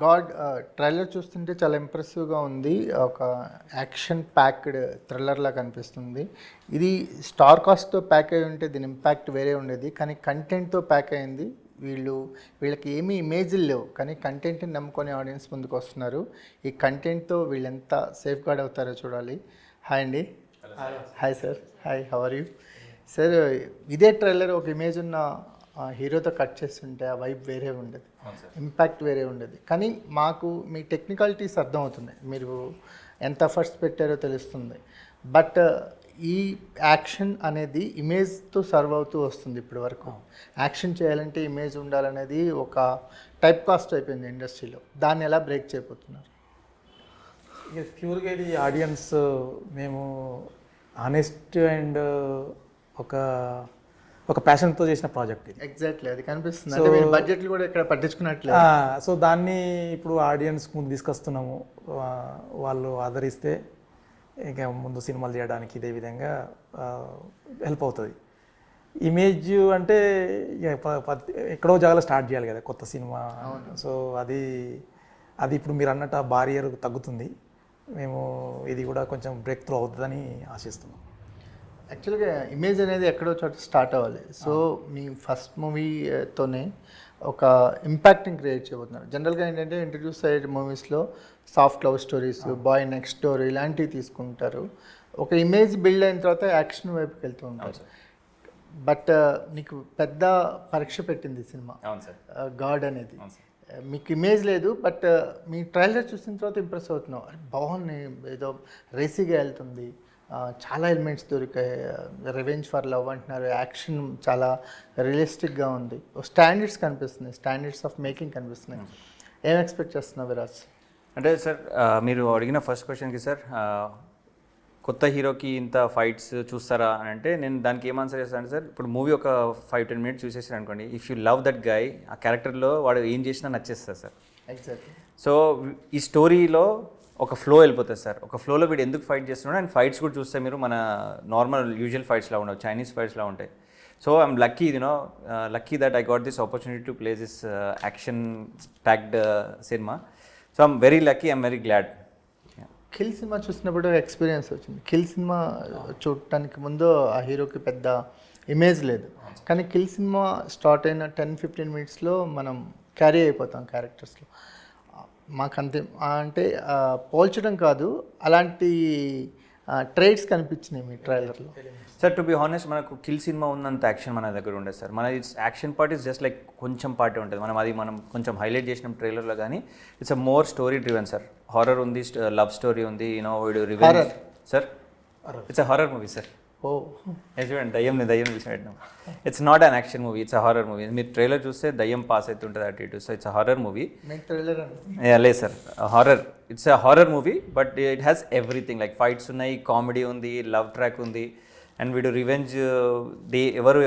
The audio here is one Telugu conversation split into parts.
గాడ్ ట్రైలర్ చూస్తుంటే చాలా ఇంప్రెసివ్గా ఉంది. ఒక యాక్షన్ ప్యాక్డ్ థ్రిల్లర్లా కనిపిస్తుంది. ఇది స్టార్ కాస్ట్తో ప్యాక్ అయి ఉంటే దీని ఇంపాక్ట్ వేరే ఉండేది. కానీ కంటెంట్తో ప్యాక్ అయింది. వీళ్ళకి ఏమీ ఇమేజ్లు లేవు, కానీ కంటెంట్ని నమ్ముకొని ఆడియన్స్ ముందుకు వస్తున్నారు. ఈ కంటెంట్తో వీళ్ళు ఎంత సేఫ్ గార్డ్ అవుతారో చూడాలి. హాయ్ అండి. Hi sir. Hi, how are you sir? ఇదే ట్రైలర్ ఒక ఇమేజ్ ఉన్న హీరోతో కట్ చేస్తుంటే ఆ వైబ్ వేరే ఉండేది, ఇంపాక్ట్ వేరే ఉండేది. కానీ మాకు మీ టెక్నికాలిటీస్ అర్థమవుతున్నాయి, మీరు ఎంత ఎఫర్ట్స్ పెట్టారో తెలుస్తుంది. బట్ ఈ యాక్షన్ అనేది ఇమేజ్తో సర్వ్ అవుతూ వస్తుంది. ఇప్పటి వరకు యాక్షన్ చేయాలంటే ఇమేజ్ ఉండాలనేది ఒక టైప్ కాస్ట్ అయిపోయింది ఇండస్ట్రీలో. దాన్ని ఎలా బ్రేక్ చేయబోతున్నారు? ఇక ప్యూర్గా ఇది ఆడియన్స్, మేము ఆనెస్ట్ అండ్ ఒక ప్యాషన్తో చేసిన ప్రాజెక్ట్ ఇది. ఎగ్జాక్ట్లీ అది కనిపిస్తుంది. అంటే మీరు బడ్జెట్లు కూడా ఇక్కడ పట్టించుకున్నట్లే. సో దాన్ని ఇప్పుడు ఆడియన్స్ ముందు తీసుకొస్తున్నాము. వాళ్ళు ఆదరిస్తే ఇక ముందు సినిమాలు చేయడానికి ఇదే విధంగా హెల్ప్ అవుతుంది. ఇమేజ్ అంటే ఎక్కడో జాగాలో స్టార్ట్ చేయాలి కదా కొత్త సినిమా. సో అది ఇప్పుడు మీరు అన్నట్టు ఆ బారియర్ తగ్గుతుంది. మేము ఇది కూడా కొంచెం బ్రేక్ త్రూ అవుతుందని ఆశిస్తున్నాం. యాక్చువల్గా ఇమేజ్ అనేది ఎక్కడో చోట స్టార్ట్ అవ్వాలి. సో మీ ఫస్ట్ మూవీతోనే ఒక ఇంపాక్ట్ని క్రియేట్ చేయబోతున్నారు. జనరల్గా ఏంటంటే ఇంట్రడ్యూస్ అయ్యే మూవీస్లో soft love stories, boy next door ఇలాంటివి తీసుకుంటారు. ఒక ఇమేజ్ బిల్డ్ అయిన తర్వాత యాక్షన్ వైపుకి వెళ్తూ ఉంటారు. బట్ నీకు పెద్ద పరీక్ష పెట్టింది సినిమా గాడ్ అనేది. మీకు ఇమేజ్ లేదు, బట్ మీ ట్రైలర్ చూసిన తర్వాత ఇంప్రెస్ అవుతున్నావు. బాగుంది, ఏదో రేసీగా వెళ్తుంది, చాలా ఎలిమెంట్స్ దొరికాయి, రివెంజ్ ఫర్ లవ్ అంటున్నారు, యాక్షన్ చాలా రియలిస్టిక్గా ఉంది, స్టాండర్డ్స్ కనిపిస్తున్నాయి, స్టాండర్డ్స్ ఆఫ్ మేకింగ్ కనిపిస్తున్నాయి. ఏం ఎక్స్పెక్ట్ చేస్తున్నావు విరాజ్? అంటే సార్, మీరు అడిగిన ఫస్ట్ క్వశ్చన్కి సార్, కొత్త హీరోకి ఇంత ఫైట్స్ చూస్తారా అని అంటే నేను దానికి ఏం ఆన్సర్ చేస్తాను సార్, ఇప్పుడు మూవీ ఒక 5-10 మినిట్స్ చూసేసారు అనుకోండి, if you love that guy, ఆ క్యారెక్టర్లో వాడు ఏం చేసినా నచ్చేస్తారు సార్. ఎగ్జాక్ట్లీ. సో ఈ స్టోరీలో ఒక ఫ్లో వెళ్ళిపోతుంది సార్. ఒక ఫ్లోలో వీడు ఎందుకు ఫైట్ చేస్తున్నాడు, అండ్ ఫైట్స్ కూడా చూస్తే మీరు మన నార్మల్ యూజువల్ ఫైట్స్లా ఉండవు, చైనీస్ ఫైట్స్లా ఉంటాయి. So I'm lucky, lucky that I got this opportunity to play this action packed cinema. So I'm very lucky, I'm very glad. Kill cinema చూసినప్పుడు ఎక్స్పీరియన్స్ వచ్చింది. కిల్ సినిమా చూడటానికి ముందు ఆ హీరోకి పెద్ద ఇమేజ్ లేదు, కానీ కిల్ సినిమా స్టార్ట్ అయిన 10-15 మినిట్స్లో మనం క్యారీ అయిపోతాం క్యారెక్టర్స్లో. మాకు అంతే, అంటే పోల్చడం కాదు, అలాంటి ట్రైట్స్ కనిపించినాయి మీ ట్రైలర్లో. సార్ టు బి హానెస్ట్, మనకు కిల్ సినిమా ఉన్నంత యాక్షన్ మన దగ్గర ఉండదు సార్. మన action part is just like కొంచెం పార్టీ ఉంటుంది. మనం కొంచెం హైలైట్ చేసిన ట్రైలర్లో, కానీ it's a more story driven sir. Horror ఉంది, లవ్ స్టోరీ ఉంది, వీడు revenge sir. It's a horror movie sir. ఓ చూడండి, దయ్యం చూసి పెట్టినాం. It's not an action movie, it's a horror movie. మీరు ట్రైలర్ చూస్తే దయ్యం పాస్ అవుతుంటుంది అటు ఇటు. So it's a horror movie. లేదు సార్, horror. It's a horror movie, but it has everything. Like fights ఉన్నాయి, కామెడీ ఉంది, లవ్ ట్రాక్ ఉంది, అండ్ వీడు రివెంజ్,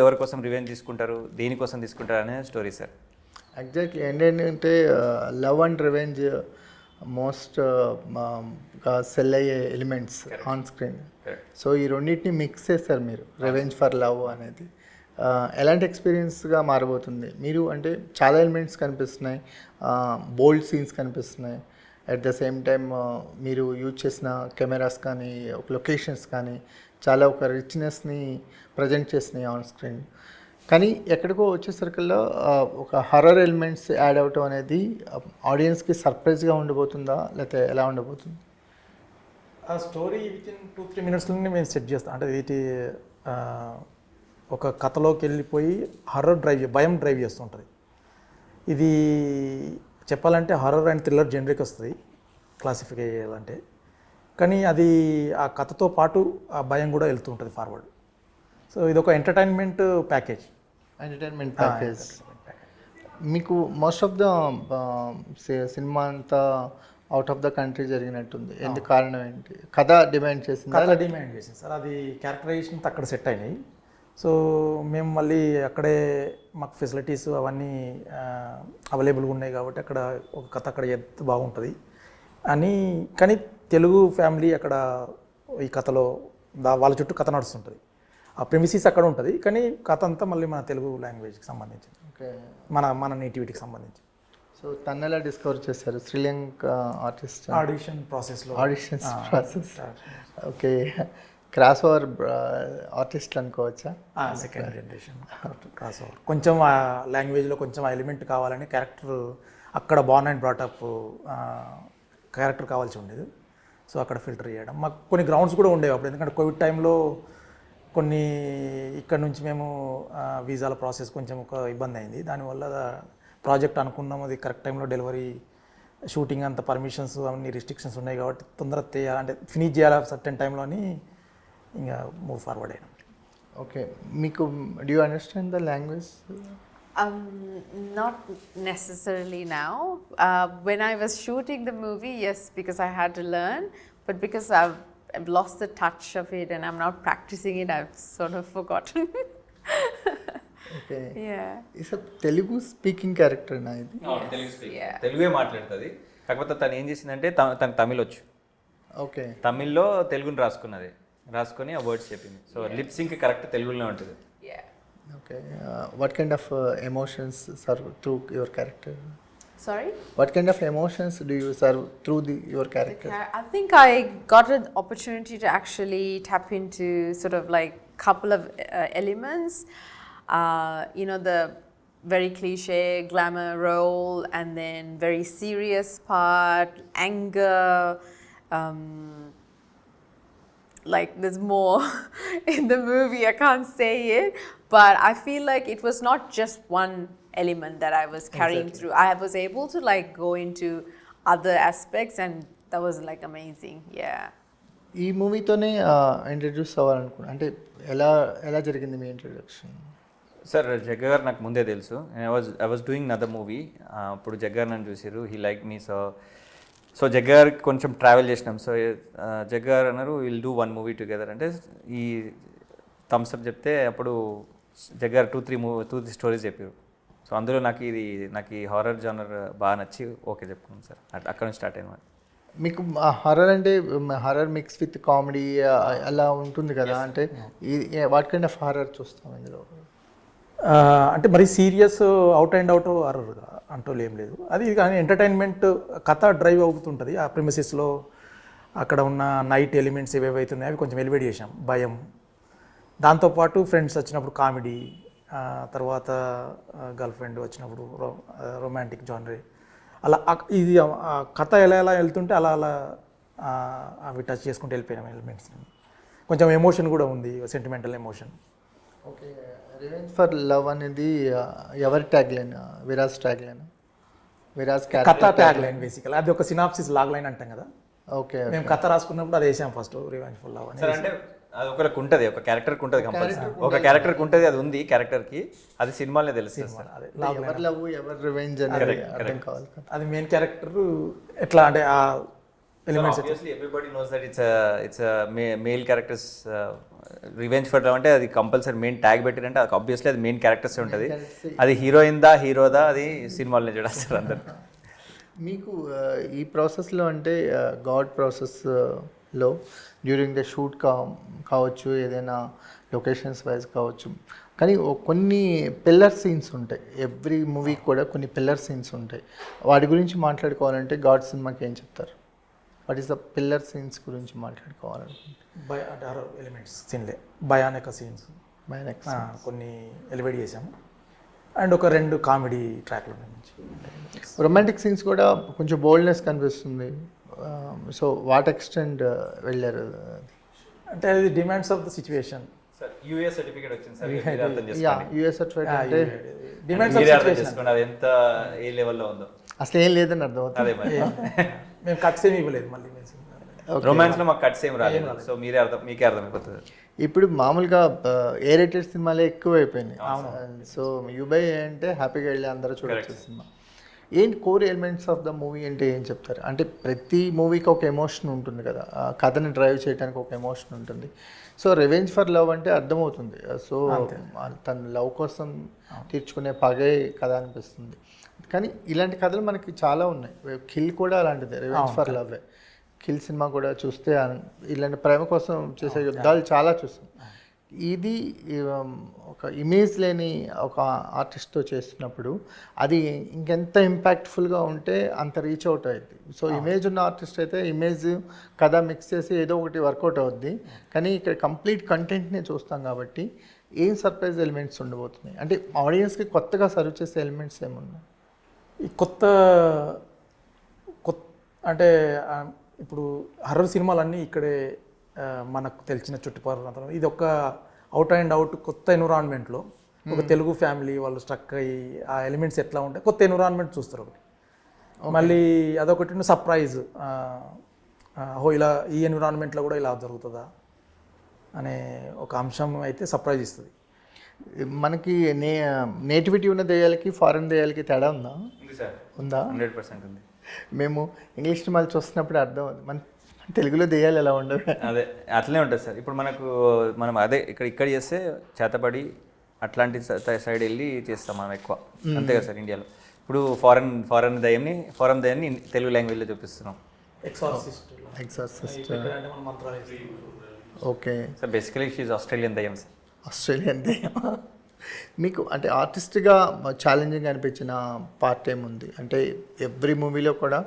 ఎవరి కోసం రివెంజ్ తీసుకుంటారు, దేనికోసం తీసుకుంటారు అనే స్టోరీ సార్. ఎగ్జాక్ట్లీ. ఏంటంటే love and revenge most sell అయ్యే ఎలిమెంట్స్ ఆన్ స్క్రీన్. సో ఈ రెండింటిని మిక్స్ చేస్తారు మీరు, రివెంజ్ ఫర్ లవ్ అనేది. ఎలాంటి ఎక్స్పీరియన్స్గా మారబోతుంది మీరు? అంటే చాలా ఎలిమెంట్స్ కనిపిస్తున్నాయి, బోల్డ్ సీన్స్ కనిపిస్తున్నాయి, అట్ ద సేమ్ టైమ్ మీరు యూజ్ చేసిన కెమెరాస్ కానీ లొకేషన్స్ కానీ చాలా ఒక రిచ్నెస్ని ప్రజెంట్ చేసినాయి ఆన్ స్క్రీన్. కానీ ఎక్కడికో వచ్చేసరికల్లా ఒక హర్రర్ ఎలిమెంట్స్ యాడ్ అవటం అనేది ఆడియన్స్కి సర్ప్రైజ్గా ఉండబోతుందా, లేకపోతే ఎలా ఉండబోతుంది? ఆ స్టోరీ వితిన్ 2-3 మినిట్స్లోనే మేము సెట్ చేస్తాం. అంటే వీటి ఒక కథలోకి వెళ్ళిపోయి భయం డ్రైవ్ చేస్తుంటుంది. ఇది చెప్పాలంటే హారర్ అండ్ థ్రిల్లర్ జనరిక్ వస్తుంది క్లాసిఫై చేయాలంటే, కానీ అది ఆ కథతో పాటు ఆ భయం కూడా వెళ్తూ ఉంటుంది ఫార్వర్డ్. సో ఇది ఒక ఎంటర్టైన్మెంట్ ప్యాకేజ్. మీకు మోస్ట్ ఆఫ్ ద సినిమా అంతా అవుట్ ఆఫ్ ద కంట్రీ జరిగినట్టుంది. ఎందుకు, కారణం ఏంటి? కథ డిమాండ్ చేసింది సార్. అది క్యారెక్టరైజేషన్ అక్కడ సెట్ అయినాయి. సో మేము మళ్ళీ అక్కడే మాకు ఫెసిలిటీస్ అవన్నీ అవైలబుల్గా ఉన్నాయి కాబట్టి అక్కడ ఒక కథ అక్కడ ఎంత బాగుంటుంది అని. కానీ తెలుగు ఫ్యామిలీ అక్కడ ఈ కథలో వాళ్ళ చుట్టూ కథ నడుస్తుంటుంది. ఆ ప్రెమిసిస్ అక్కడ ఉంటుంది, కానీ కథ అంతా మళ్ళీ మన తెలుగు లాంగ్వేజ్కి సంబంధించి, మన నేటివిటీకి సంబంధించి. సో తను ఎలా డిస్కవర్ చేశారు? శ్రీలంక ఆర్టిస్ట్ ఆడిషన్ ప్రాసెస్లో auditions process. Okay, cross over artist అనుకోవచ్చా? Second generation cross over. కొంచెం ఆ లాంగ్వేజ్లో కొంచెం ఆ ఎలిమెంట్ కావాలని క్యారెక్టర్ అక్కడ బార్న్ అండ్ బ్రాటప్ క్యారెక్టర్ కావాల్సి ఉండేది. సో అక్కడ ఫిల్టర్ చేయడం మాకు కొన్ని గ్రౌండ్స్ కూడా ఉండేవి అప్పుడు, ఎందుకంటే కోవిడ్ టైంలో కొన్ని ఇక్కడ నుంచి మేము వీసాల ప్రాసెస్ కొంచెం ఒక ఇబ్బంది అయింది. దానివల్ల ప్రాజెక్ట్ అనుకున్నాం, అది కరెక్ట్ టైంలో డెలివరీ, షూటింగ్ అంత పర్మిషన్స్ అన్ని రిస్ట్రిక్షన్స్ ఉన్నాయి కాబట్టి తొందరగా చేయాలంటే ఫినిష్ చేయాలి సర్టెన్ టైంలో అని ఇంకా మూవ్ ఫార్వర్డ్ అయినాం. ఓకే, మీకు do you understand the language? Not necessarily now. When I was shooting the movie, yes, because I had to learn, but because I've lost the touch of it and I'm not practicing it, I've sort of forgotten. Okay, Yeah. It's Telugu speaking character నా ఇది. తెలుగే మాట్లాడుతుంది. కాకపోతే తను ఏం చేసిందంటే తనకు తమిళ్ వచ్చు. ఓకే, తమిళ్లో తెలుగుని రాసుకొని ఆ వర్డ్స్ చెప్పింది. సో లిప్ సింక్ కరెక్ట్ తెలుగులోనే ఉంటుంది. Yeah. Okay, what kind of emotions serve through your character? Sorry? What kind of emotions do you serve through your character? I think I got an opportunity to actually tap into sort of like couple of elements. You know, the very cliche glamour role, and then very serious part, anger. Like there's more in the movie, I can't say it, but I feel like it was not just one element that I was carrying through. I was able to like go into other aspects, and that was like amazing. Yeah. ఈ మూవీతోనే ఇంట్రడ్యూస్ అవ్వాలనుకున్నా, అంటే ఎలా జరిగింది మీ ఇంట్రడక్షన్? సార్ జగ్గా గారు నాకు ముందే తెలుసు. I was doing another movie. అప్పుడు జగ్గా గారు నన్ను చూసారు, he like me. So Jagga గారికి కొంచెం ట్రావెల్ చేసినాం. సో జగ్గా గారు అన్నారు will do one movie together అంటే ఈ థమ్స్అప్ చెప్తే అప్పుడు Jagga garu two three stories చెప్పారు. సో అందులో నాకు ఈ హారర్ జానర్ బాగా నచ్చి ఓకే చెప్పుకున్నాను సార్. అక్కడ నుంచి స్టార్ట్ అయింది. మీకు హారర్ అంటే హారర్ మిక్స్ విత్ కామెడీ అలా ఉంటుంది కదా, అంటే వాట్ కైండ్ ఆఫ్ హారర్ చూస్తాం ఇందులో? అంటే మరి serious out and out horror అంటూ ఏం లేదు. అది కానీ ఎంటర్టైన్మెంట్ కథ డ్రైవ్ అవుతుంటుంది. ఆ ప్రిమిసెస్లో అక్కడ ఉన్న నైట్ ఎలిమెంట్స్ ఏవేవైతే ఉన్నాయో అవి కొంచెం ఎలివేట్ చేసాం. భయం, దాంతోపాటు ఫ్రెండ్స్ వచ్చినప్పుడు కామెడీ, తర్వాత గర్ల్ ఫ్రెండ్ వచ్చినప్పుడు రొమాంటిక్ జానరీ, అలా ఇది కథ ఎలా వెళ్తుంటే అలా అవి టచ్ చేసుకుంటూ వెళ్ళిపోయినాం ఎలిమెంట్స్. కొంచెం ఎమోషన్ కూడా ఉంది, sentimental emotion. Okay, revenge for love అనేది ఎవరి tag line? Viraj tag line, Viraj కథ ట్యాగ్ లైన్ బేసికల్. అది ఒక సినాప్సిస్ లాగ్ లైన్ అంటాం కదా. ఓకే, మేము కథ రాసుకున్నప్పుడు అది వేసాం ఫస్ట్, రివెంజ్ ఫర్ లవ్ అని. సార్ అంటే అది ఒకరికి ఉంటుంది, ఒక క్యారెక్టర్కి ఉంటుంది కంపల్సరీ. ఒక క్యారెక్టర్కి ఉంటుంది, అది ఉంది క్యారెక్టర్కి, అది సినిమాలోనే తెలుస్తుంది సార్. అదే ఎవరి లవ్ ఎవరి రివెంజ్ అనేది అర్థం కావాలి కదా. అది మెయిన్ క్యారెక్టర్ ఎట్లా అంటే ఆ elements. Obviously everybody knows that it's a male characters revenge for love అంటే అది కంపల్సరీ మెయిన్ ట్యాగ్ పెట్టారంటే అది ఆబ్వియస్లీ అది మెయిన్ క్యారెక్టర్స్ ఉంటుంది. అది హీరోదా అది సినిమాలోనే చూడేస్తారు అందరు. మీకు ఈ ప్రాసెస్లో అంటే గాడ్ ప్రాసెస్లో డ్యూరింగ్ ద షూట్ కావచ్చు, ఏదైనా లొకేషన్స్ వైజ్ కావచ్చు, కానీ కొన్ని పిల్లర్ సీన్స్ ఉంటాయి. ఎవ్రీ మూవీకి కూడా కొన్ని పిల్లర్ సీన్స్ ఉంటాయి. వాటి గురించి మాట్లాడుకోవాలంటే గాడ్ సినిమాకి ఏం చెప్తారు? What is the pillar scenes గురించి మాట్లాడుకోవాలనుకుంటే? హారర్ ఎలిమెంట్స్ సీన్లే, భయానక సీన్స్ భయానక కొన్ని ఎలివేట్ చేసాము, అండ్ ఒక 2 కామెడీ ట్రాక్లు నుంచి. రొమాంటిక్ సీన్స్ కూడా కొంచెం బోల్డ్నెస్ కనిపిస్తుంది. సో వాట్ ఎక్స్టెండ్ వెళ్ళారు? అంటే అది demands of the situation. Sir US certificate వచ్చింది సార్, మీరు అర్థం యా, చేసుకోండి. యూఎస్ సర్టిఫికేట్ అంటే డిమాండ్స్ మీరే ఆఫ్ అర్థం సిచ్యువేషన్. చేసుకోండి అది ఎంత ఏ లెవెల్లో ఉందో. అసలు ఏం లేదని అర్థమవుతుంది. అదే మరి మేము కట్స్ ఏమి ఇవ్వలేదు మళ్ళీ. రొమాన్స్లో మాకు కట్స్ ఏం రాలేదు. సో మీకే అర్థమైపోతుంది. ఇప్పుడు మామూలుగా ఏ రేటెడ్ సినిమాలే ఎక్కువ అయిపోయినాయి. సో యూబై అంటే హ్యాపీగా వెళ్ళి అందరూ చూడొచ్చు సినిమా. ఏంటి core elements of the movie అంటే ఏం చెప్తారు? అంటే ప్రతి మూవీకి ఒక ఎమోషన్ ఉంటుంది కదా, కథని డ్రైవ్ చేయడానికి ఒక ఎమోషన్ ఉంటుంది. సో రివెంజ్ ఫర్ లవ్ అంటే అర్థమవుతుంది. సో తన లవ్ కోసం తీర్చుకునే పగే కథ అనిపిస్తుంది. కానీ ఇలాంటి కథలు మనకి చాలా ఉన్నాయి. కిల్ కూడా అలాంటిదే, revenge for love. Kill cinema కూడా చూస్తే ఇలాంటి ప్రేమ కోసం చేసే యుద్ధాలు చాలా చూస్తాం. ఇది ఒక ఇమేజ్ లేని ఒక ఆర్టిస్ట్తో చేస్తున్నప్పుడు అది ఇంకెంత ఇంపాక్ట్ఫుల్గా ఉంటే అంత రీచ్ అవుట్ అవుతుంది. సో ఇమేజ్ ఉన్న ఆర్టిస్ట్ అయితే ఇమేజ్ కథ మిక్స్ చేసి ఏదో ఒకటి వర్కౌట్ అవుద్ది. కానీ ఇక్కడ కంప్లీట్ కంటెంట్ని చూస్తాం కాబట్టి ఏం సర్ప్రైజ్ ఎలిమెంట్స్ ఉండబోతున్నాయి, అంటే ఆడియన్స్కి కొత్తగా సర్వ్ చేసే ఎలిమెంట్స్ ఏమున్నాయి? ఈ కొత్త అంటే ఇప్పుడు హర్రర్ సినిమాలన్నీ ఇక్కడే మనకు తెలిసిన చుట్టుపక్కల ఇది ఒక అవుట్ అండ్ అవుట్ కొత్త ఎన్విరాన్మెంట్లో ఒక తెలుగు ఫ్యామిలీ వాళ్ళు స్ట్రక్ అయ్యి ఆ ఎలిమెంట్స్ ఎట్లా ఉంటాయి కొత్త ఎన్విరాన్మెంట్ చూస్తారు ఒకటి. మళ్ళీ అదొకటి సర్ప్రైజ్, ఇలా ఈ ఎన్విరాన్మెంట్లో కూడా ఇలా జరుగుతుందా అనే ఒక అంశం అయితే సర్ప్రైజ్ ఇస్తుంది. మనకి నేటివిటీ ఉన్న దెయ్యాలకి ఫారెన్ దెయ్యాలకి తేడా ఉందా? ఉందా? 100% ఉంది. మేము ఇంగ్లీష్ సినిమాలు చూస్తున్నప్పుడు అర్థం అవుతుంది, మన తెలుగులో దెయ్యాలు ఎలా ఉండవు. అదే అట్లనే ఉంటుంది సార్. ఇప్పుడు మనం అదే ఇక్కడ చేస్తే చేతపడి అట్లాంటి సైడ్ వెళ్ళి చేస్తాం మనం ఎక్కువ, అంతే కదా సార్. ఇండియాలో ఇప్పుడు ఫారెన్ దయ్యాన్ని తెలుగు లాంగ్వేజ్లో చూపిస్తున్నాం. Exorcist okay sir basically she Australian దయ్యం సార్. ఆస్ట్రేలియన్ దయ్యం. మీకు అంటే ఆర్టిస్ట్గా ఛాలెంజింగ్ అనిపించిన పార్ట్ ఏముంది? అంటే ఎవ్రీ మూవీలో కూడా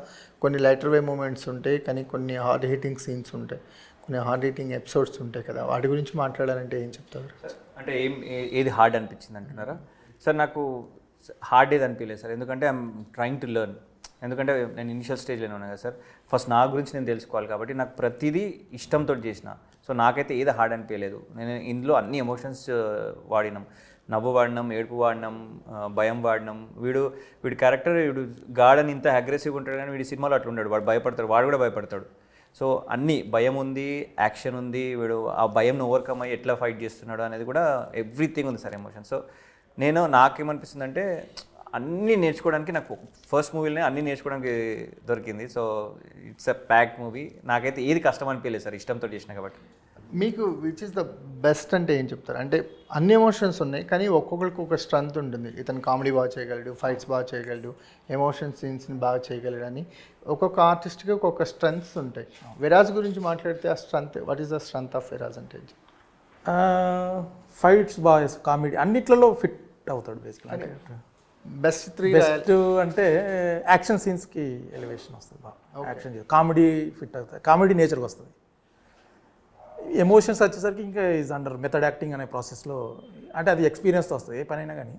కొన్ని లైటర్ వే మూమెంట్స్ ఉంటాయి, కానీ కొన్ని హార్డ్ హిట్టింగ్ సీన్స్ ఉంటాయి, కొన్ని హార్డ్ హిట్టింగ్ ఎపిసోడ్స్ ఉంటాయి కదా, వాటి గురించి మాట్లాడాలంటే ఏం చెప్తారు? అంటే ఏది హార్డ్ అనిపించింది అంటున్నారా సార్? నాకు హార్డ్ ఏది అనిపించలేదు సార్, ఎందుకంటే ఐఎమ్ ట్రైంగ్ టు లెర్న్. ఎందుకంటే నేను ఇనిషియల్ స్టేజ్లోనే ఉన్నాను కదా సార్, ఫస్ట్ నా గురించి నేను తెలుసుకోవాలి కాబట్టి నాకు ప్రతిదీ ఇష్టంతో చేసిన. సో నాకైతే ఏది హార్డ్ అనిపించలేదు. నేను ఇందులో అన్ని ఎమోషన్స్ వాడినాం, నవ్వు వాడినాం, ఏడుపు వాడినాం, భయం వాడినాం. వీడి క్యారెక్టర్ గాడని ఇంత అగ్రెసివ్గా ఉంటాడు, కానీ వీడి సినిమాలో అట్లా ఉంటాడు, వాడు భయపడతాడు, వాడు కూడా భయపడతాడు. సో అన్నీ భయం ఉంది, యాక్షన్ ఉంది, వీడు ఆ భయంను ఓవర్కమ్ అయ్యి ఎట్లా ఫైట్ చేస్తున్నాడు అనేది కూడా ఎవ్రీథింగ్ ఉంది సార్ ఎమోషన్. సో నాకేమనిపిస్తుంది అంటే అన్నీ నేర్చుకోవడానికి నాకు ఫస్ట్ మూవీలోనే అన్నీ నేర్చుకోవడానికి దొరికింది. So it's a packed movie. నాకైతే ఏది కష్టం అనిపించలేదు సార్, ఇష్టంతో చేసిన కాబట్టి. మీకు విచ్ ఇస్ ద బెస్ట్ అంటే ఏం చెప్తారు? అంటే అన్ని ఎమోషన్స్ ఉన్నాయి, కానీ ఒక్కొక్కరికి ఒక స్ట్రెంత్ ఉంటుంది. ఇతను కామెడీ బాగా చేయగలడు, ఫైట్స్ బాగా చేయగలడు, ఎమోషన్ సీన్స్ని బాగా చేయగలడు అని ఒక్కొక్క ఆర్టిస్ట్కి ఒక్కొక్క స్ట్రెంగ్స్ ఉంటాయి. విరాజ్ గురించి మాట్లాడితే ఆ strength, what is the strength of Viraj అంటే? ఫైట్స్ బాగా, కామెడీ అన్నిట్లలో ఫిట్ అవుతాడు బేసిక్లీ. బెస్ట్ బెస్ట్ అంటే యాక్షన్ సీన్స్కి ఎలివేషన్ వస్తుంది బాగా, యాక్షన్ కామెడీ ఫిట్ అవుతుంది, కామెడీ నేచర్కి వస్తుంది. ఎమోషన్స్ వచ్చేసరికి ఇంకా ఈజ్ అండర్ మెథడ్ యాక్టింగ్ అనే ప్రాసెస్లో, అంటే అది ఎక్స్పీరియన్స్తో వస్తుంది ఏ పనైనా కానీ.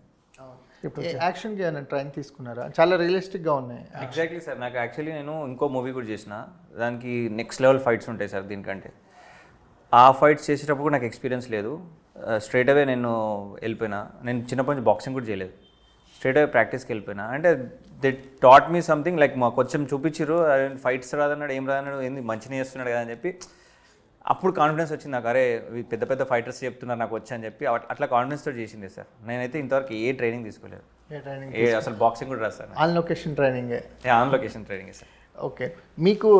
ఇప్పుడు యాక్షన్కి ఏమైనా ట్రైన్ తీసుకున్నారా? చాలా రియలిస్టిక్గా ఉన్నాయి. Exactly sir. నాకు యాక్చువల్లీ నేను ఇంకో మూవీ కూడా చేసిన, దానికి నెక్స్ట్ లెవెల్ ఫైట్స్ ఉంటాయి సార్ దీనికంటే. ఆ ఫైట్స్ చేసేటప్పుడు నాకు ఎక్స్పీరియన్స్ లేదు. స్ట్రైట్ అవే నేను వెళ్ళిపోయినా. నేను చిన్నప్పటి నుంచి బాక్సింగ్ కూడా చేయలేదు, స్ట్రైట్ అవే ప్రాక్టీస్కి వెళ్ళిపోయినా. అంటే they taught me something, like మా కొంచెం చూపించారు, ఫైట్స్ రాదన్నాడు, ఏం రాదన్నాడు, ఏంది మంచిగా చేస్తున్నాడు కదా అని చెప్పి అప్పుడు కాన్ఫిడెన్స్ వచ్చింది నాకు. అరే పెద్ద పెద్ద ఫైటర్స్ చెప్తున్నారు నాకు వచ్చి అని చెప్పి అట్లా కాన్ఫిడెన్స్తో చేసింది సార్. నేనైతే ఇంతవరకు ఏ ట్రైనింగ్ తీసుకోలేదు, అసలు బాక్సింగ్ కూడా రాదు sir. On location training? On location training sir. Okay. మీకు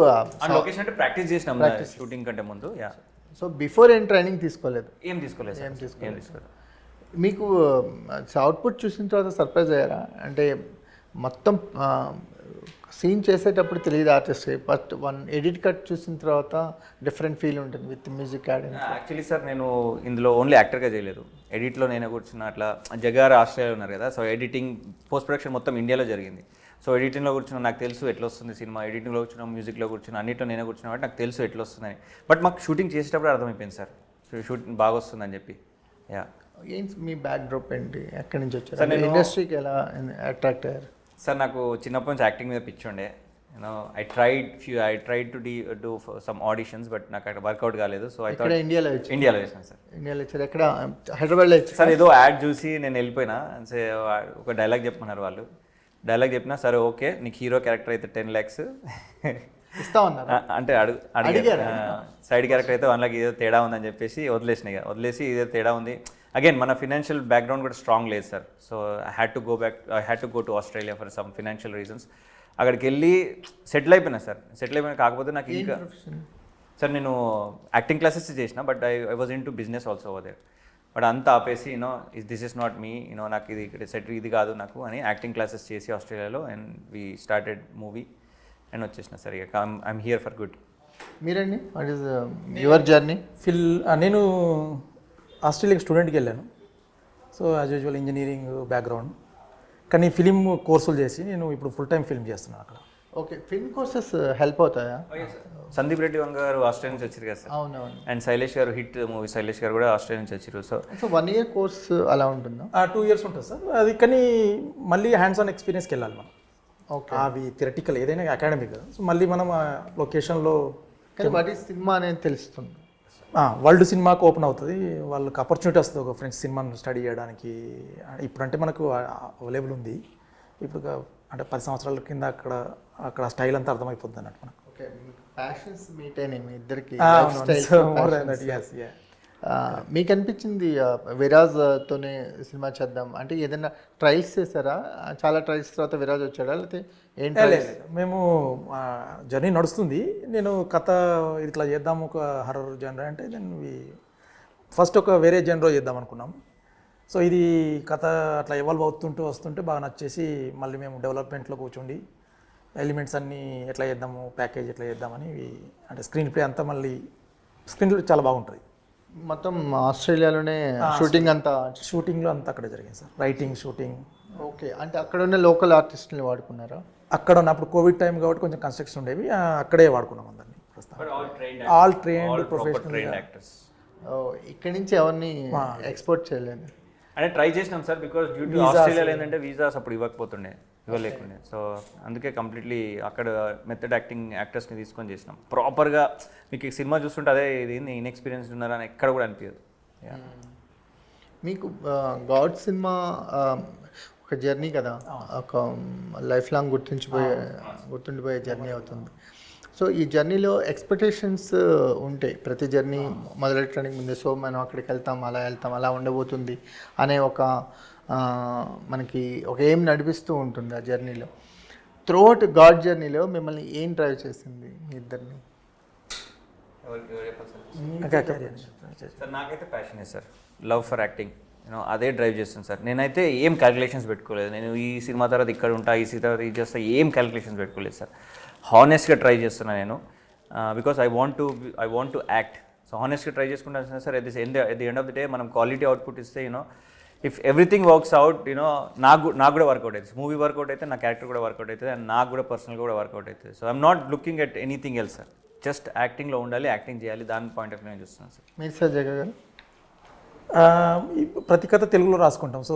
ఆన్ లొకేషన్ అంటే ప్రాక్టీస్ చేసినాం షూటింగ్ కంటే ముందు. యా. సో బిఫోర్ ఏం ట్రైనింగ్ తీసుకోలేదు? ఏం తీసుకోలేదు. మీకు అవుట్పుట్ చూసిన తర్వాత సర్ప్రైజ్ అయ్యారా? అంటే మొత్తం సీన్ చేసేటప్పుడు తెలియదు artist, but one edit cut చూసిన తర్వాత డిఫరెంట్ ఫీల్ ఉంటుంది with music add. Actually sir నేను ఇందులో ఓన్లీ యాక్టర్గా చేయలేదు, ఎడిట్లో నేనే కూర్చున్న. అట్లా జగారు ఆస్ట్రేలియా ఉన్నారు కదా, సో ఎడిటింగ్ పోస్ట్ ప్రొడక్షన్ మొత్తం ఇండియాలో జరిగింది. సో ఎడిటింగ్లో కూర్చున్న నాకు తెలుసు ఎట్లా వస్తుంది సినిమా, ఎడిటింగ్లో కూర్చున్నా, మ్యూజిక్లో కూర్చున్నా, అన్నింటిలో నేనే కూర్చున్నా కాబట్టి నాకు తెలుసు ఎట్లా వస్తుందని. బట్ మాకు షూటింగ్ చేసేటప్పుడు అర్థమైపోయింది సార్ షూటింగ్ బాగా వస్తుందని చెప్పి. యా. ఏంటి మీ బ్యాక్ డ్రాప్ ఏంటి, ఎక్కడి నుంచి వచ్చారు, ఇండస్ట్రీకి ఎలా అట్రాక్ట్ అయ్యారు? సార్ నాకు చిన్నప్పటి నుంచి యాక్టింగ్ మీద పిచ్చి ఉండే. I tried to do some auditions, but నాకు అక్కడ వర్కౌట్ కాలేదు. సో ఐ థాట్ ఇండియాలో వేసాను సార్. ఇండియాలో వచ్చారు? ఎక్కడ? హైదరాబాద్లో వచ్చారు సార్. ఏదో యాడ్ చూసి నేను వెళ్ళిపోయినా, ఒక డైలాగ్ చెప్పమన్నారు వాళ్ళు. డైలాగ్ చెప్పినా సరే ఓకే నీకు హీరో క్యారెక్టర్ అయితే 10 lakhs ఇస్తా ఉన్నారు అంటే అడిగారు. సైడ్ క్యారెక్టర్ అయితే 1 lakh ఏదో తేడా ఉందని చెప్పేసి వదిలేసి ఇదే తేడా ఉంది. అగైన్ మన ఫినాన్షియల్ బ్యాక్గ్రౌండ్ కూడా స్ట్రాంగ్ లేదు sir. So I had to go to Australia for some financial reasons. అక్కడికి వెళ్ళి సెటిల్ అయిపోయినా సార్. కాకపోతే నాకు ఇంకా సార్ నేను యాక్టింగ్ క్లాసెస్ చేసిన, but I was in to business also over there. But అంతా ఆపేసి దిస్ ఇస్ నాట్ మీ, నాకు ఇది ఇక్కడ ఇది కాదు నాకు అని యాక్టింగ్ క్లాసెస్ చేసి ఆస్ట్రేలియాలో, and we started movie and వచ్చేసిన సార్. ఇక ఐఎమ్ హియర్ ఫర్ గుడ్. మీరండి, వాట్ ఈస్ యువర్ జర్నీ? నేను ఆస్ట్రేలియాకి స్టూడెంట్కి వెళ్ళాను. So as usual engineering background, కానీ ఫిలిం కోర్సులు చేసి నేను ఇప్పుడు ఫుల్ టైం ఫిల్మ్ చేస్తున్నాను అక్కడ. ఓకే, ఫిల్మ్ కోర్సెస్ హెల్ప్ అవుతాయా? సందీప్ రెడ్డి వంగ గారు ఆస్ట్రేలియా నుంచి వచ్చారు కదా సార్. అవునవును. అండ్ శైలేష్ గారు, హిట్ మూవీ శైలేష్ గారు కూడా ఆస్ట్రేలియా నుంచి వచ్చారు. సో 1 year కోర్స్ అలా ఉంటుందా? 2 years ఉంటుంది సార్ అది, కానీ మళ్ళీ హ్యాండ్స్ ఆన్ ఎక్స్పీరియన్స్కి వెళ్ళాలి మనం. ఓకే. అవి థియరటికల్ ఏదైనా అకాడమిక్ కదా. సో మళ్ళీ మనం ఆ లొకేషన్లో కానీ వాటి సినిమా అనేది తెలుస్తుంది. వరల్డ్ సినిమాకి ఓపెన్ అవుతుంది, వాళ్ళకి ఆపర్చునిటీ వస్తుంది ఒక ఫ్రెండ్స్ సినిమాను స్టడీ చేయడానికి. ఇప్పుడంటే మనకు అవైలబుల్ ఉంది, ఇప్పుడు అంటే 10 సంవత్సరాల కింద అక్కడ స్టైల్ అంతా అర్థమైపోతుంది అన్నట్టు మనకు. ఓకే, ప్యాషన్స్ మీట్ అయినాయి మీ ఇద్దరికి. మీకు అనిపించింది విరాజ్తోనే సినిమా చేద్దాం అంటే ఏదైనా ట్రయల్స్ చేశారా? చాలా ట్రయల్స్ తర్వాత విరాజ్ వచ్చాడా, లేకపోతే ఏంటి? మేము జర్నీ నడుస్తుంది. నేను కథ ఇట్లా చేద్దాం ఒక హర్రర్ జనర్ అంటే దెన్ ఫస్ట్ ఒక వేరే జనరో చేద్దాం అనుకున్నాం. సో ఇది కథ అట్లా ఎవాల్వ్ అవుతుంటూ వస్తుంటే బాగా నచ్చేసి మళ్ళీ మేము డెవలప్మెంట్లో కూర్చోండి ఎలిమెంట్స్ అన్నీ ఎట్లా చేద్దాము, ప్యాకేజ్ ఎట్లా చేద్దామని అంటే స్క్రీన్ ప్లే అంతా మళ్ళీ స్క్రీన్ ప్లే చాలా బాగుంటుంది. మొత్తం ఆస్ట్రేలియాలోనే షూటింగ్లో అంతా అక్కడే జరిగింది సార్, రైటింగ్, షూటింగ్. ఓకే, అంటే అక్కడ ఉన్న లోకల్ ఆర్టిస్టుని వాడుకున్నారా? అక్కడ ఉన్నప్పుడు కోవిడ్ టైం కాబట్టి కొంచెం కన్స్ట్రక్షన్ ఉండేవి, అక్కడే వాడుకున్నాం అందరినీ. All trained professional actors. ఇక్కడి నుంచి ఎవరిని ఎక్స్పోర్ట్ చేయలేదు అంటే ట్రై చేసినాం సార్, బికాస్ డ్యూ టు ఆస్ట్రేలియాలో ఏంటంటే వీసాస్ అప్పుడు ఇవ్వలేకుండే. సో అందుకే కంప్లీట్లీ అక్కడ మెథడ్ యాక్టర్స్ని తీసుకొని చేసినాం ప్రాపర్గా. మీకు ఈ సినిమా చూస్తుంటే అదే ఇది ఇన్ఎక్స్పీరియన్స్ ఉన్నారా అని ఎక్కడ కూడా అనిపించదు. మీకు గాడ్ సినిమా ఒక జర్నీ కదా, ఒక లైఫ్ లాంగ్ గుర్తుండిపోయే జర్నీ అవుతుంది. సో ఈ జర్నీలో ఎక్స్పెక్టేషన్స్ ఉంటాయి ప్రతి జర్నీ మొదలెట్టడానికి ముందే. సో మనం అక్కడికి వెళ్తాం, అలా ఉండబోతుంది అనే ఒక మనకి ఒక ఏం నడిపిస్తూ ఉంటుంది ఆ జర్నీలో. త్రూఅవుట్ గాడ్ జర్నీలో మిమ్మల్ని ఏం డ్రైవ్ చేసింది మీ ఇద్దరిని? సార్ నాకైతే ప్యాషనే సార్, లవ్ ఫర్ యాక్టింగ్, అదే డ్రైవ్ చేస్తుంది సార్. నేనైతే ఏం క్యాలిక్యులేషన్స్ పెట్టుకోలేదు. నేను ఈ సినిమా తర్వాత ఇక్కడ ఉంటా, ఈ సినిమా తర్వాత ఇది చేస్తా, ఏం క్యాలిక్యులేషన్స్ పెట్టుకోలేదు సార్. హానెస్ట్గా ట్రై చేస్తున్నా నేను, because I want to act. So హానెస్ట్గా ట్రై చేసుకుంటాను sir. At the end of the day మనం క్వాలిటీ అవుట్పుట్ ఇస్తే ఇఫ్ ఎవ్రీథింగ్ వర్క్స్ అవుట్ నాకు కూడా వర్కౌట్ అవుతుంది. మూవీ వర్కౌట్ అయితే నా క్యారెక్టర్ కూడా వర్కౌట్ అవుతుంది, అండ్ నాకు కూడా పర్సనల్గా కూడా వర్కౌట్ అవుతుంది. So I'm not looking at anything else sir, just యాక్టింగ్లో ఉండాలి, యాక్టింగ్ చేయాలి, దాని పాయింట్ ఆఫ్ వ్యూ నేను చూస్తున్నాను సార్. మీరు సార్ జగన్ గారు? ప్రతి కథ తెలుగులో రాసుకుంటాం. సో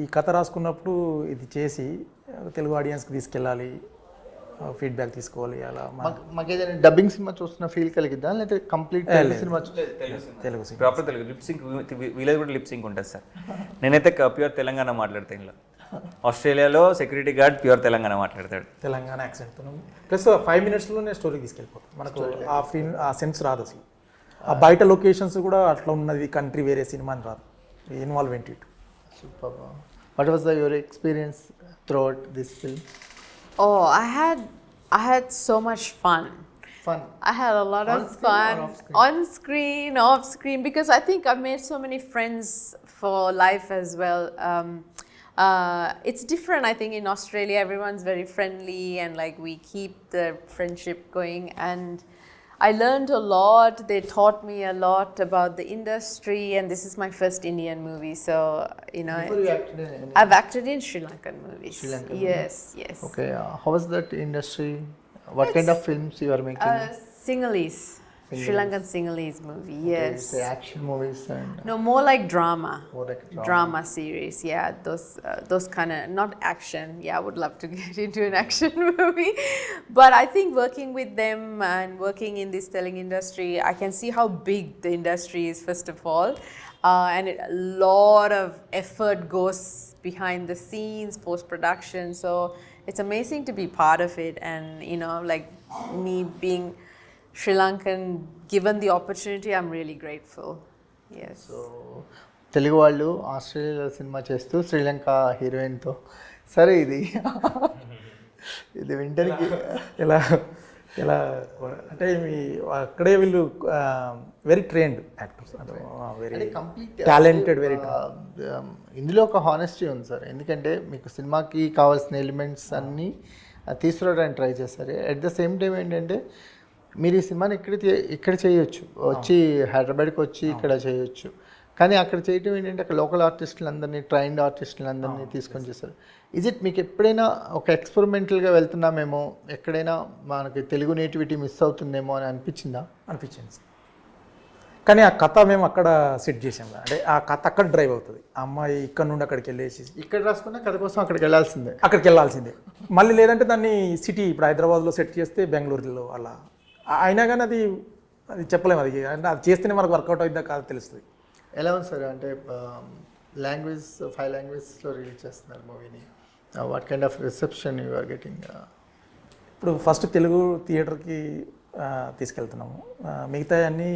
ఈ కథ రాసుకున్నప్పుడు ఇది చేసి తెలుగు ఆడియన్స్కి తీసుకెళ్ళాలి, ఫీడ్బ్యాక్ తీసుకోవాలి. అలా మాకు ఏదైనా డబ్బింగ్ సినిమా చూస్తున్న ఫీల్ కలిగిద్దా, లేకపోతే complete cinema? Telugu proper Telugu lip sync, వీళ్ళది కూడా లిప్ సింక్ ఉంటుంది సార్. నేనైతే ప్యూర్ తెలంగాణ మాట్లాడతాను. ఇంట్లో ఆస్ట్రేలియాలో సెక్యూరిటీ గార్డ్ ప్యూర్ తెలంగాణ మాట్లాడతాడు, తెలంగాణ యాక్సెంట్తో. ప్లస్ 5 minutesలోనే స్టోరీ తీసుకెళ్ళిపోతాం. మనకు ఆ సెన్స్ రాదు అసలు. ఆ బయట లొకేషన్స్ కూడా అట్లా ఉన్నది, కంట్రీ వేరే సినిమా అని రాదు. Involvement it. Super. What was your experience throughout this film? Oh, I had so much fun. I had a lot of fun on screen, off screen, because I think I've made so many friends for life as well. It's different, I think, in Australia. Everyone's very friendly and like we keep the friendship going, and I learned a lot. They taught me a lot about the industry, and this is my first Indian movie, so Before you acted in any? I've acted in Sri Lankan movies. Sri Lankan yes. Okay, how was that industry? What kind of films you are making? Sinhalese. Sri Lankan Sinhalese movie. Yes. Say action movies and No, more like drama. more like Drama series, yeah, those kind of, not action. Yeah, I would love to get into an action movie, but I think working with them and working in this telling industry, I can see how big the industry is, first of all, and a lot of effort goes behind the scenes, post production. So it's amazing to be part of it, and like me being Sri Lankan, given the opportunity, I'm really grateful. Yes. So Telugu వాళ్ళు ఆస్ట్రేలియాలో సినిమా చేస్తూ శ్రీలంక హీరోయిన్తో, సరే ఇది వింటర్కి ఎలా అంటే అక్కడే వీళ్ళు very trained actors, very talented, very ఇందులో ఒక హానెస్టీ ఉంది సార్. ఎందుకంటే మీకు సినిమాకి కావాల్సిన ఎలిమెంట్స్ అన్నీ తీసుకురావడానికి ట్రై చేస్తారు. అట్ ద సేమ్ టైం ఏంటంటే మీరు ఈ సినిమాని ఇక్కడ చేయొచ్చు, వచ్చి హైదరాబాద్కి వచ్చి ఇక్కడ చేయొచ్చు, కానీ అక్కడ చేయటం ఏంటంటే అక్కడ లోకల్ ఆర్టిస్టులందరినీ ట్రైన్డ్ ఆర్టిస్టులందరినీ తీసుకొని చేశారు. మీకు ఎప్పుడైనా ఒక ఎక్స్పెరిమెంటల్గా వెళ్తున్నామేమో, ఎక్కడైనా మనకి తెలుగు నేటివిటీ మిస్ అవుతుందేమో అని అనిపించిందా? అనిపించింది సార్. కానీ ఆ కథ మేము అక్కడ సెట్ చేసాం కదా, అంటే ఆ కథ అక్కడ డ్రైవ్ అవుతుంది. ఆ అమ్మాయి ఇక్కడ నుండి అక్కడికి వెళ్ళేసి ఇక్కడ రాసుకున్న కథ కోసం అక్కడికి వెళ్ళాల్సిందే. అక్కడికి వెళ్ళాల్సిందే. మళ్ళీ లేదంటే దాన్ని సిటీ ఇప్పుడు హైదరాబాద్లో సెట్ చేస్తే బెంగళూరులో అలా అయినా కానీ అది చెప్పలేము. అది అంటే అది చేస్తేనే మనకు వర్కౌట్ అవుతుందా కాదు తెలుస్తుంది. ఎలా ఉంది సార్? అంటే లాంగ్వేజ్ 5 లాంగ్వేజెస్లో రిలీజ్ చేస్తున్నారు మూవీని. What kind of reception you are getting? ఇప్పుడు ఫస్ట్ తెలుగు థియేటర్కి తీసుకెళ్తున్నాము. మిగతా అన్నీ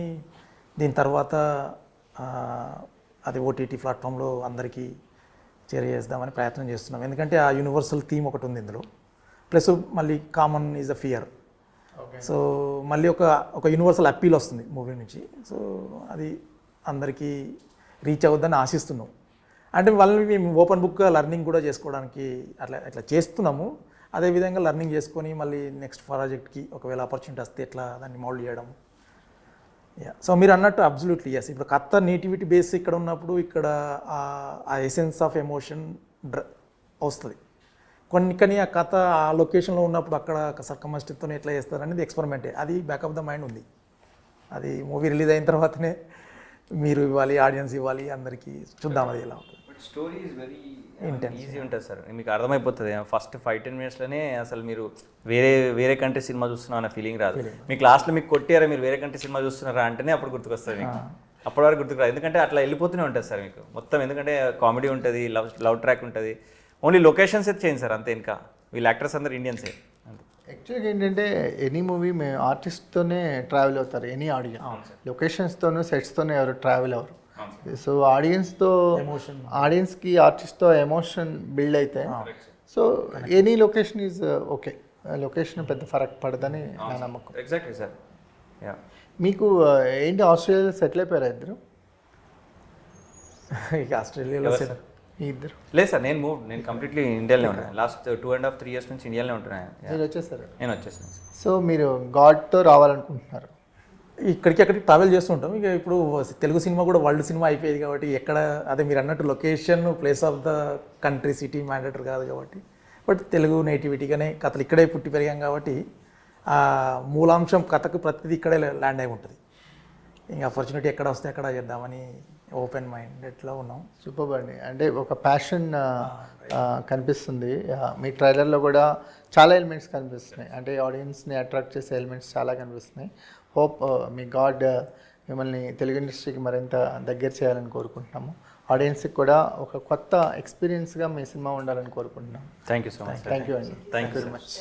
దీని తర్వాత అది ఓటీటీ ప్లాట్ఫామ్లో అందరికీ చేరజేద్దామని ప్రయత్నం చేస్తున్నాం. ఎందుకంటే ఆ యూనివర్సల్ థీమ్ ఒకటి ఉంది ఇందులో, ప్లస్ మళ్ళీ common is a fear. So మళ్ళీ ఒక యూనివర్సల్ అప్పీల్ వస్తుంది మూవీ నుంచి. సో అది అందరికీ రీచ్ అవుద్దని ఆశిస్తున్నాం. అంటే వాళ్ళని మేము ఓపెన్ బుక్గా లెర్నింగ్ కూడా చేసుకోవడానికి అట్లా చేస్తున్నాము. అదేవిధంగా లెర్నింగ్ చేసుకొని మళ్ళీ నెక్స్ట్ ప్రాజెక్ట్కి ఒకవేళ ఆపర్చునిటీ వస్తే ఎట్లా దాన్ని మౌల్డ్ చేయడం. సో మీరు అన్నట్టు అబ్సల్యూట్లీ ఎస్. ఇప్పుడు కథ నేటివిటీ బేస్ ఇక్కడ ఉన్నప్పుడు ఇక్కడ ఆ ఎసెన్స్ ఆఫ్ ఎమోషన్ వస్తుంది. కానీ ఆ కథ ఆ లొకేషన్లో ఉన్నప్పుడు అక్కడ సర్కమస్టెన్స్తో ఎట్లా చేస్తారు అనేది ఎక్స్పెరిమెంటే. అది బ్యాక్ ఆఫ్ ద మైండ్ ఉంది. అది మూవీ రిలీజ్ అయిన తర్వాతనే మీరు ఇవ్వాలి, ఆడియన్స్ ఇవ్వాలి, అందరికీ చూద్దాం అది ఎలా ఉంటుంది. But story is very easy ఉంటుంది సార్, మీకు అర్థమైపోతుంది. ఫస్ట్ 5-10 మినిట్స్లోనే అసలు మీరు వేరే కంట్రీ సినిమా చూస్తున్నాం అన్న ఫీలింగ్ రాదు. మీకు లాస్ట్లో మీకు కొట్టారా మీరు వేరే కంట్రీ సినిమా చూస్తున్నారా అంటేనే అప్పుడు గుర్తుకొస్తుంది మీకు. అప్పటి వరకు గుర్తుకు రాదు, ఎందుకంటే అట్లా వెళ్ళిపోతూనే ఉంటుంది సార్ మీకు మొత్తం. ఎందుకంటే కామెడీ ఉంటుంది, లవ్ ట్రాక్ ఉంటుంది, ఓన్లీ లొకేషన్స్ అయితే చేయండి సార్ అంతే. ఇంకా వీళ్ళ యాక్టర్స్ అందరు ఇండియన్సే. యాక్చువల్గా ఏంటంటే ఎనీ మూవీ మేము ఆర్టిస్ట్తోనే ట్రావెల్ అవుతారు, ఎనీ ఆడియన్స్. లొకేషన్స్తోనూ సెట్స్తోనే ఎవరు ట్రావెల్ అవ్వరు. సో ఆడియన్స్కి ఆర్టిస్ట్తో ఎమోషన్ బిల్డ్ అయితే so any location is okay. Location పెద్ద ఫరక్ పడదని నా నమ్మకం. Exactly sir. మీకు ఏంటి ఆస్ట్రేలియాలో సెటిల్ అయిపోయారా ఇద్దరు? ఇక ఆస్ట్రేలియాలో ఇద్దరు లేదు సార్, నేను కంప్లీట్లీ ఇండియాలోనే ఉన్నాను. లాస్ట్ 2.5-3 years నుంచి ఇండియాలోనే ఉంటున్నాను. మీరు వచ్చేసారు? నేను వచ్చేసాను. సో మీరు గాడ్తో రావాలనుకుంటున్నారు? ఇక్కడికి అక్కడికి ట్రావెల్ చేస్తుంటాం. ఇక ఇప్పుడు తెలుగు సినిమా కూడా వరల్డ్ సినిమా అయిపోయేది కాబట్టి ఎక్కడ అదే మీరు అన్నట్టు location place of the country city mandatory కాదు కాబట్టి, బట్ తెలుగు నేటివిటీగానే కథలు ఇక్కడే పుట్టి పెరిగాం కాబట్టి ఆ మూలాంశం కథకు ప్రతిదీ ఇక్కడే ల్యాండ్ అయి ఉంటుంది. ఇంకా ఆపర్చునిటీ ఎక్కడ వస్తే అక్కడ చేద్దామని ఓపెన్ మైండెడ్లో ఉన్నాం. సూపర్ అండి. అంటే ఒక ప్యాషన్ కనిపిస్తుంది మీ ట్రైలర్లో కూడా. చాలా ఎలిమెంట్స్ కనిపిస్తున్నాయి, అంటే ఆడియన్స్ని అట్రాక్ట్ చేసే ఎలిమెంట్స్ చాలా కనిపిస్తున్నాయి. హోప్ మీ గాడ్ మిమ్మల్ని తెలుగు ఇండస్ట్రీకి మరింత దగ్గర చేయాలని కోరుకుంటున్నాము. ఆడియన్స్కి కూడా ఒక కొత్త ఎక్స్పీరియన్స్గా మీ సినిమా ఉండాలని కోరుకుంటున్నాం. Thank you so much. Thank you అండి. Thank you very much.